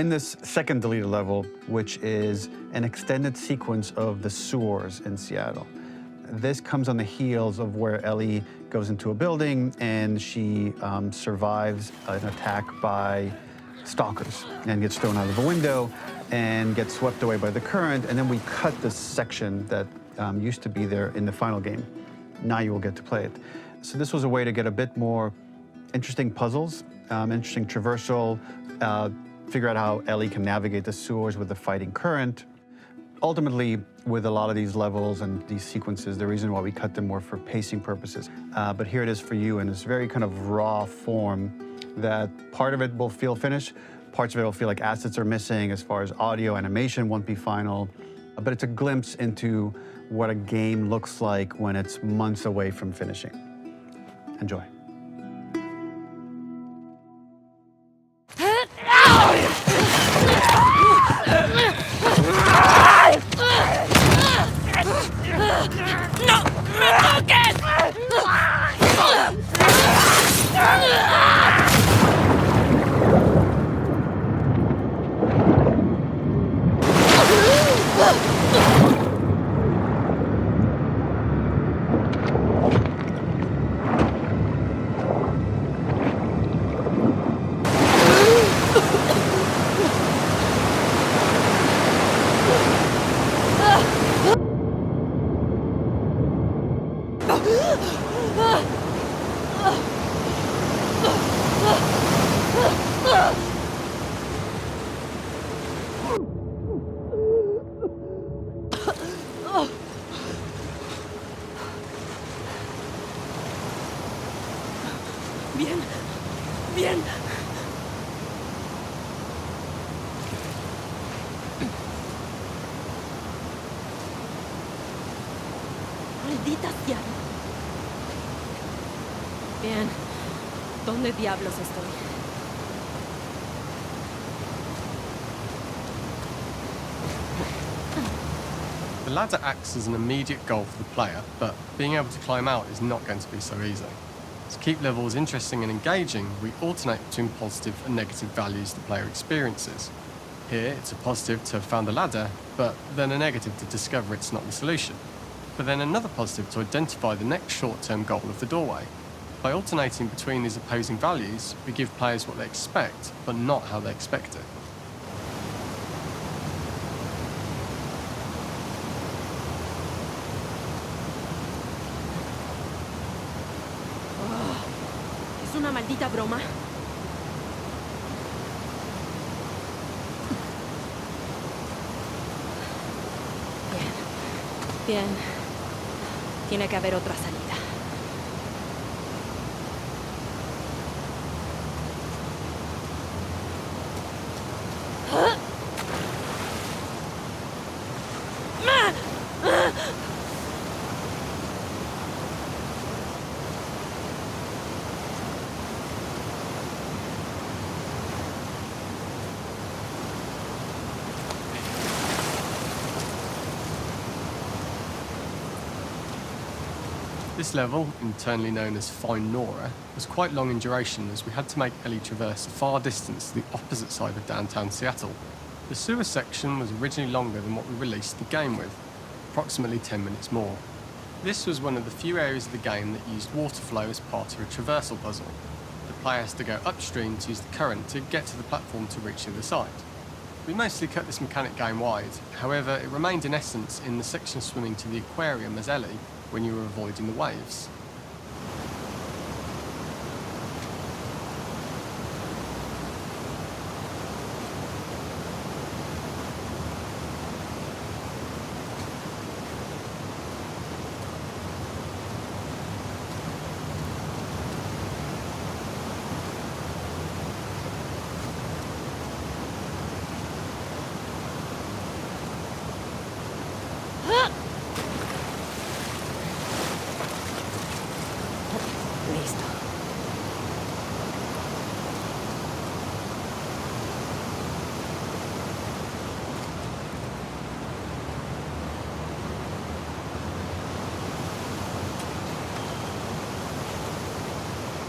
In this second deleted level, which is an extended sequence of the sewers in Seattle, this comes on the heels of where Ellie goes into a building and she survives an attack by stalkers and gets thrown out of a window and gets swept away by the current. And then we cut this section that used to be there in the final game. Now you will get to play it. So this was a way to get a bit more interesting puzzles, interesting traversal, figure out how Ellie can navigate the sewers with the fighting current. Ultimately, with a lot of these levels and these sequences, the reason why we cut them were for pacing purposes. But here it is for you in this very kind of raw form that part of it will feel finished, parts of it will feel like assets are missing as far as audio, animation won't be final. But it's a glimpse into what a game looks like when it's months away from finishing. Enjoy. Bien, bien. Maldita sea. Bien. ¿Dónde diablos estoy? The ladder acts as an immediate goal for the player, but being able to climb out is not going to be so easy. To keep levels interesting and engaging, we alternate between positive and negative values the player experiences. Here, it's a positive to have found the ladder, but then a negative to discover it's not the solution. But then another positive to identify the next short-term goal of the doorway. By alternating between these opposing values, we give players what they expect, but not how they expect it. ¿Es una maldita broma? Bien. Bien. Tiene que haber otra salida. This level, internally known as Find Nora, was quite long in duration as we had to make Ellie traverse a far distance to the opposite side of downtown Seattle. The sewer section was originally longer than what we released the game with, approximately 10 minutes more. This was one of the few areas of the game that used water flow as part of a traversal puzzle. The player has to go upstream to use the current to get to the platform to reach the other side. We mostly cut this mechanic game-wide, however it remained in essence in the section swimming to the aquarium as Ellie, when you were avoiding the waves. Listo.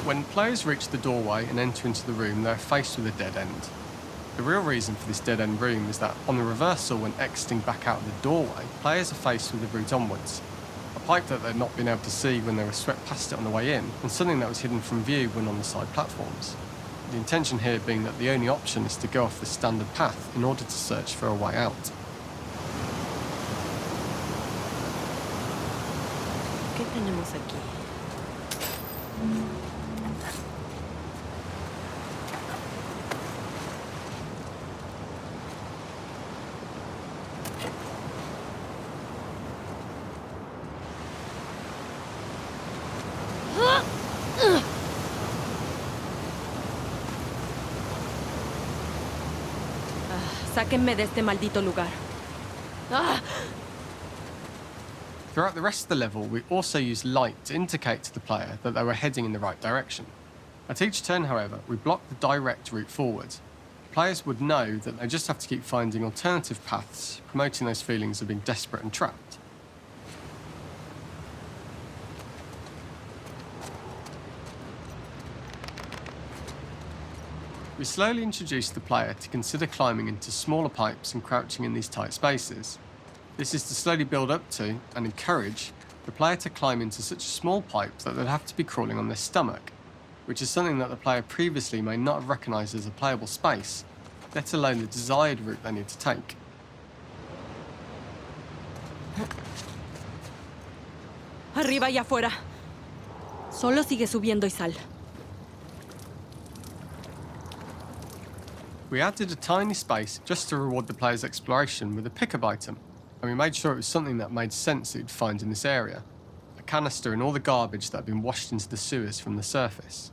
When players reach the doorway and enter into the room, they're faced with a dead end. The real reason for this dead-end room is that on the reversal when exiting back out of the doorway, players are faced with the route onwards. A pipe that they'd not been able to see when they were swept past it on the way in, and something that was hidden from view when on the side platforms. The intention here being that the only option is to go off the standard path in order to search for a way out. ¿Qué tenemos aquí? Sáquenme de este maldito lugar. Throughout the rest of the level, we also used light to indicate to the player that they were heading in the right direction. At each turn, however, we blocked the direct route forward. Players would know that they just have to keep finding alternative paths, promoting those feelings of being desperate and trapped. We slowly introduced the player to consider climbing into smaller pipes and crouching in these tight spaces. This is to slowly build up to, and encourage, the player to climb into such a small pipe that they'd have to be crawling on their stomach, which is something that the player previously may not have recognised as a playable space, let alone the desired route they need to take. Arriba y afuera. Solo sigue subiendo y sal. We added a tiny space just to reward the player's exploration with a pickup item, and we made sure it was something that made sense that you'd find in this area. A canister and all the garbage that had been washed into the sewers from the surface.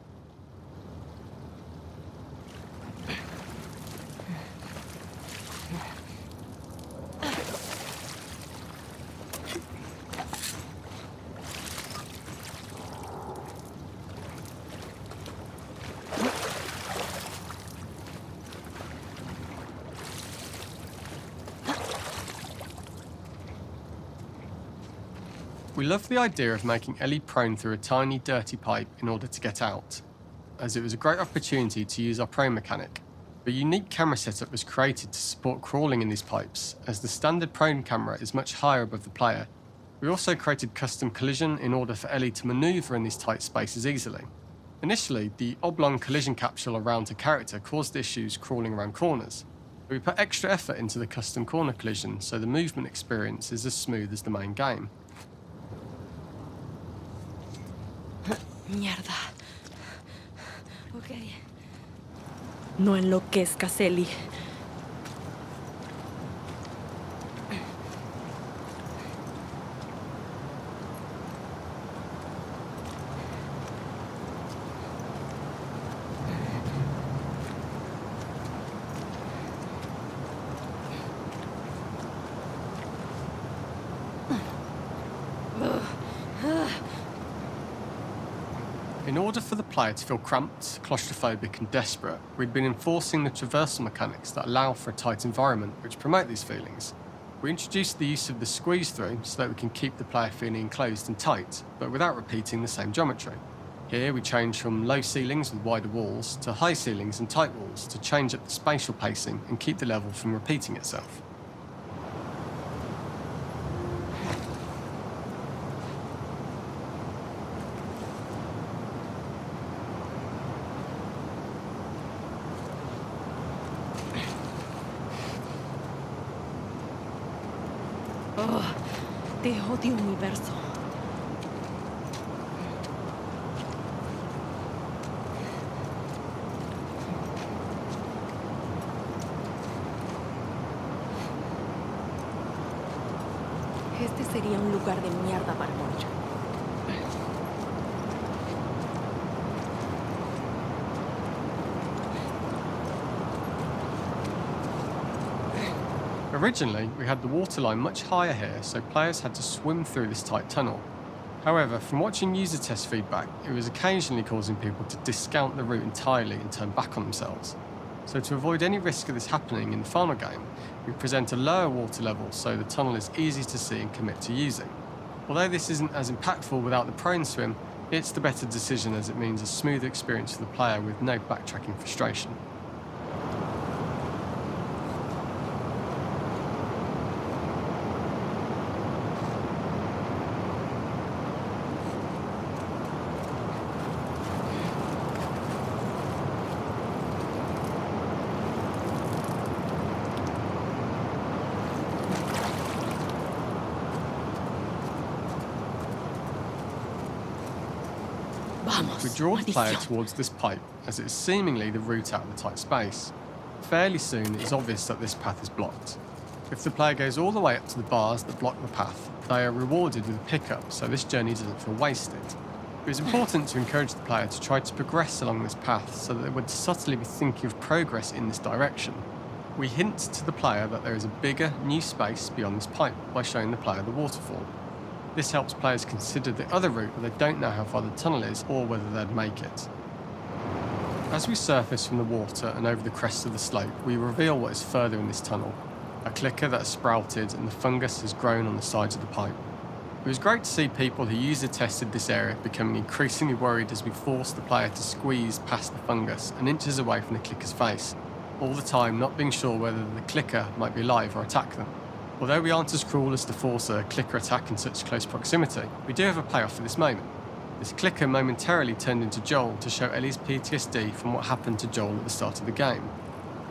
We loved the idea of making Ellie prone through a tiny, dirty pipe in order to get out, as it was a great opportunity to use our prone mechanic. A unique camera setup was created to support crawling in these pipes, as the standard prone camera is much higher above the player. We also created custom collision in order for Ellie to manoeuvre in these tight spaces easily. Initially, the oblong collision capsule around her character caused issues crawling around corners. We put extra effort into the custom corner collision, so the movement experience is as smooth as the main game. Mierda. Ok. No enloquezcas, Ellie. In order for the player to feel cramped, claustrophobic and desperate, we'd been enforcing the traversal mechanics that allow for a tight environment which promote these feelings. We introduced the use of the squeeze through so that we can keep the player feeling enclosed and tight, but without repeating the same geometry. Here we change from low ceilings with wider walls to high ceilings and tight walls to change up the spatial pacing and keep the level from repeating itself. Oh, te odio, universo. Este sería un lugar de mierda para morir. Originally, we had the waterline much higher here, so players had to swim through this tight tunnel. However, from watching user test feedback, it was occasionally causing people to discount the route entirely and turn back on themselves. So to avoid any risk of this happening in the final game, we present a lower water level so the tunnel is easy to see and commit to using. Although this isn't as impactful without the prone swim, it's the better decision as it means a smoother experience for the player with no backtracking frustration. Vamos, We draw the player maldición. towards this pipe, as it is seemingly the route out of the tight space. Fairly soon, it is obvious that this path is blocked. If the player goes all the way up to the bars that block the path, they are rewarded with a pickup, so this journey doesn't feel wasted. It is important to encourage the player to try to progress along this path so that they would subtly be thinking of progress in this direction. We hint to the player that there is a bigger, new space beyond this pipe by showing the player the waterfall. This helps players consider the other route where they don't know how far the tunnel is or whether they'd make it. As we surface from the water and over the crest of the slope, we reveal what is further in this tunnel. A clicker that has sprouted and the fungus has grown on the sides of the pipe. It was great to see people who user-tested this area becoming increasingly worried as we forced the player to squeeze past the fungus and inches away from the clicker's face, all the time not being sure whether the clicker might be alive or attack them. Although we aren't as cruel as to force a clicker attack in such close proximity, we do have a payoff for this moment. This clicker momentarily turned into Joel to show Ellie's PTSD from what happened to Joel at the start of the game.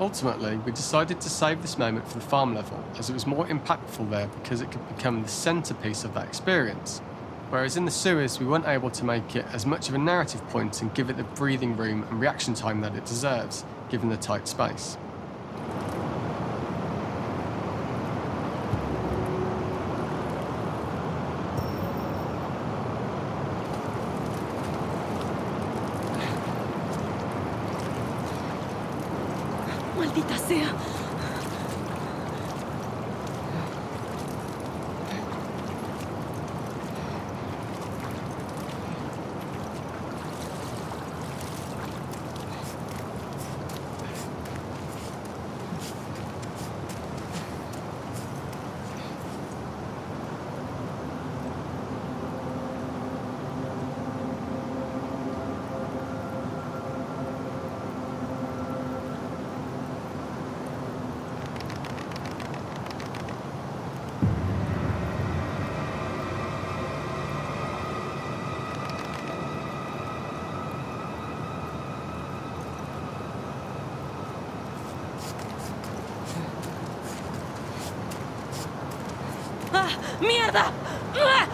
Ultimately, we decided to save this moment for the farm level, as it was more impactful there because it could become the centrepiece of that experience. Whereas in the sewers, we weren't able to make it as much of a narrative point and give it the breathing room and reaction time that it deserves, given the tight space. Maldita sea. ¡Ah! ¡Mierda! ¡Ah!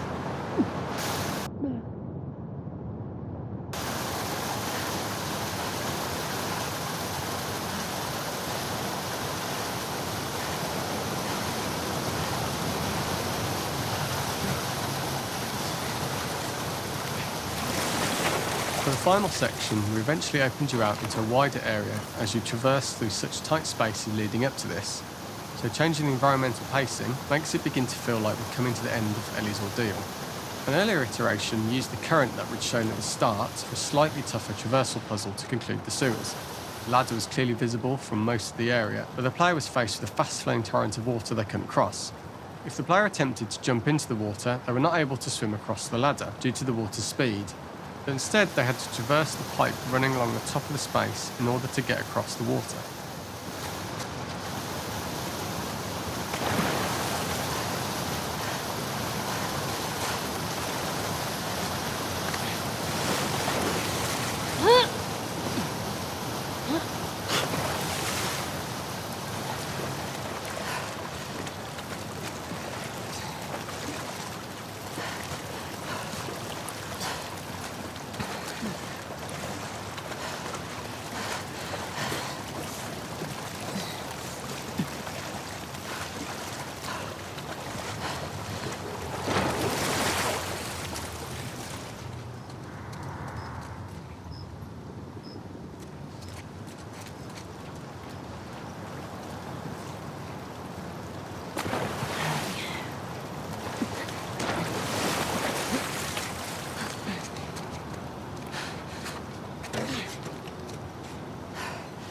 For the final section, we eventually opened you out into a wider area as you traverse through such tight spaces leading up to this. So changing the environmental pacing makes it begin to feel like we're coming to the end of Ellie's ordeal. An earlier iteration used the current that we'd shown at the start for a slightly tougher traversal puzzle to conclude the sewers. The ladder was clearly visible from most of the area, but the player was faced with a fast-flowing torrent of water they couldn't cross. If the player attempted to jump into the water, they were not able to swim across the ladder due to the water's speed, but instead they had to traverse the pipe running along the top of the space in order to get across the water.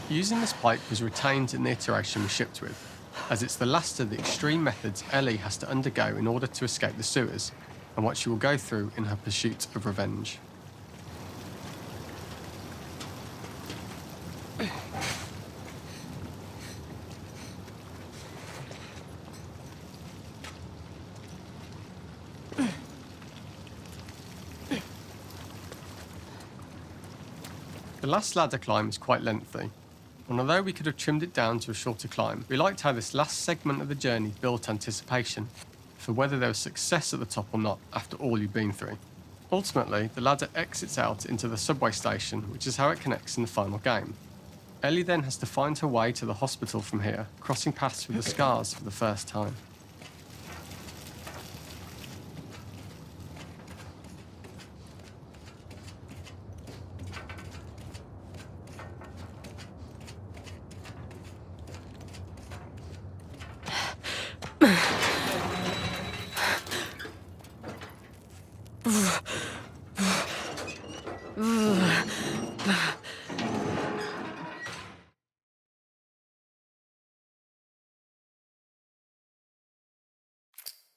Using this pipe was retained in the iteration we shipped with, as it's the last of the extreme methods Ellie has to undergo in order to escape the sewers, and what she will go through in her pursuit of revenge. The last ladder climb is quite lengthy, and although we could have trimmed it down to a shorter climb, we liked how this last segment of the journey built anticipation for whether there was success at the top or not after all you've been through. Ultimately, the ladder exits out into the subway station, which is how it connects in the final game. Ellie then has to find her way to the hospital from here, crossing paths with the scars for the first time.